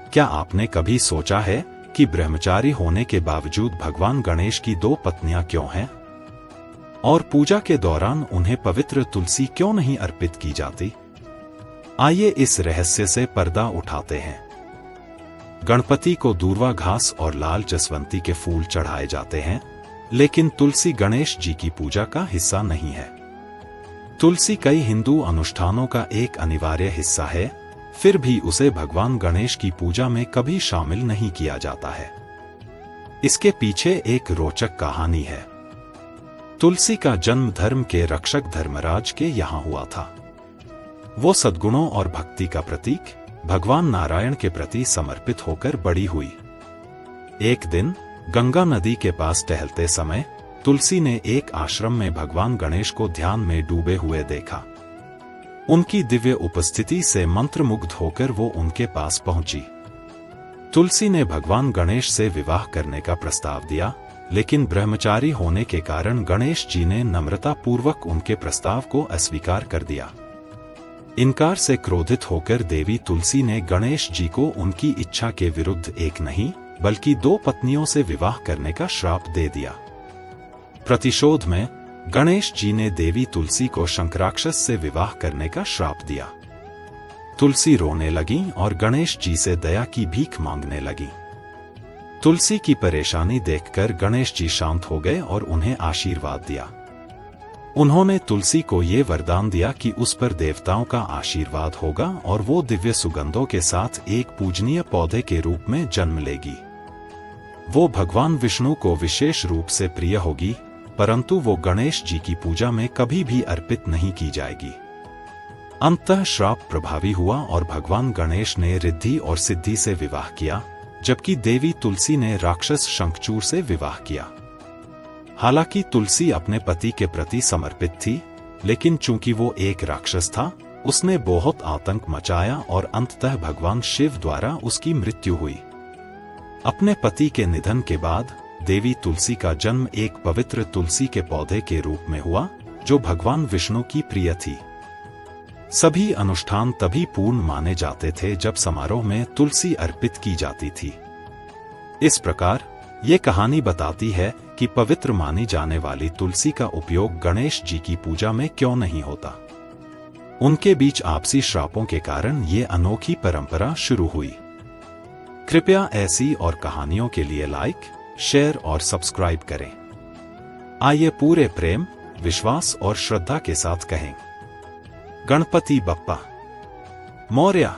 क्या आपने कभी सोचा है कि ब्रह्मचारी होने के बावजूद भगवान गणेश की 2 पत्नियां क्यों हैं? और पूजा के दौरान उन्हें पवित्र तुलसी क्यों नहीं अर्पित की जाती? आइए इस रहस्य से पर्दा उठाते हैं। गणपति को दूर्वा घास और लाल जसवंती के फूल चढ़ाए जाते हैं, लेकिन तुलसी गणेश जी की पूजा का हिस्सा नहीं है। तुलसी कई हिंदू अनुष्ठानों का एक अनिवार्य हिस्सा है, फिर भी उसे भगवान गणेश की पूजा में कभी शामिल नहीं किया जाता है। इसके पीछे एक रोचक कहानी है। तुलसी का जन्म धर्म के रक्षक धर्मराज के यहाँ हुआ था। वो सद्गुणों और भक्ति का प्रतीक भगवान नारायण के प्रति समर्पित होकर बड़ी हुई। एक दिन गंगा नदी के पास टहलते समय तुलसी ने एक आश्रम में भगवान गणेश को ध्यान में डूबे हुए देखा। उनकी दिव्य उपस्थिति से मंत्रमुग्ध होकर वो उनके पास पहुंची। तुलसी ने भगवान गणेश से विवाह करने का प्रस्ताव दिया, लेकिन ब्रह्मचारी होने के कारण गणेश जी ने नम्रतापूर्वक उनके प्रस्ताव को अस्वीकार कर दिया। इनकार से क्रोधित होकर देवी तुलसी ने गणेश जी को उनकी इच्छा के विरुद्ध एक नहीं बल्कि 2 पत्नियों से विवाह करने का श्राप दे दिया। प्रतिशोध में गणेश जी ने देवी तुलसी को शंकराक्षस से विवाह करने का श्राप दिया। तुलसी रोने लगी और गणेश जी से दया की भीख मांगने लगी। तुलसी की परेशानी देखकर गणेश जी शांत हो गए और उन्हें आशीर्वाद दिया। उन्होंने तुलसी को ये वरदान दिया कि उस पर देवताओं का आशीर्वाद होगा और वो दिव्य सुगंधों के साथ एक पूजनीय पौधे के रूप में जन्म लेगी। वो भगवान विष्णु को विशेष रूप से प्रिय होगी, परंतु वो गणेश जी की पूजा में कभी भी अर्पित नहीं की जाएगी। अंततः श्राप प्रभावी हुआ और भगवान गणेश ने रिद्धि और सिद्धि से विवाह किया, जबकि देवी तुलसी ने राक्षस शंखचूर से विवाह किया। हालांकि तुलसी अपने पति के प्रति समर्पित थी, लेकिन चूंकि वो एक राक्षस था, उसने बहुत आतंक मचाया और अंततः भगवान शिव द्वारा उसकी मृत्यु हुई। अपने पति के निधन के बाद देवी तुलसी का जन्म एक पवित्र तुलसी के पौधे के रूप में हुआ, जो भगवान विष्णु की प्रिय थी। सभी अनुष्ठान तभी पूर्ण माने जाते थे जब समारोह में तुलसी अर्पित की जाती थी। इस प्रकार ये कहानी बताती है कि पवित्र मानी जाने वाली तुलसी का उपयोग गणेश जी की पूजा में क्यों नहीं होता। उनके बीच आपसी श्रापों के कारण ये अनोखी परंपरा शुरू हुई। कृपया ऐसी और कहानियों के लिए लाइक, शेयर और सब्सक्राइब करें। आइए पूरे प्रेम, विश्वास और श्रद्धा के साथ कहें, गणपति बप्पा मोरया।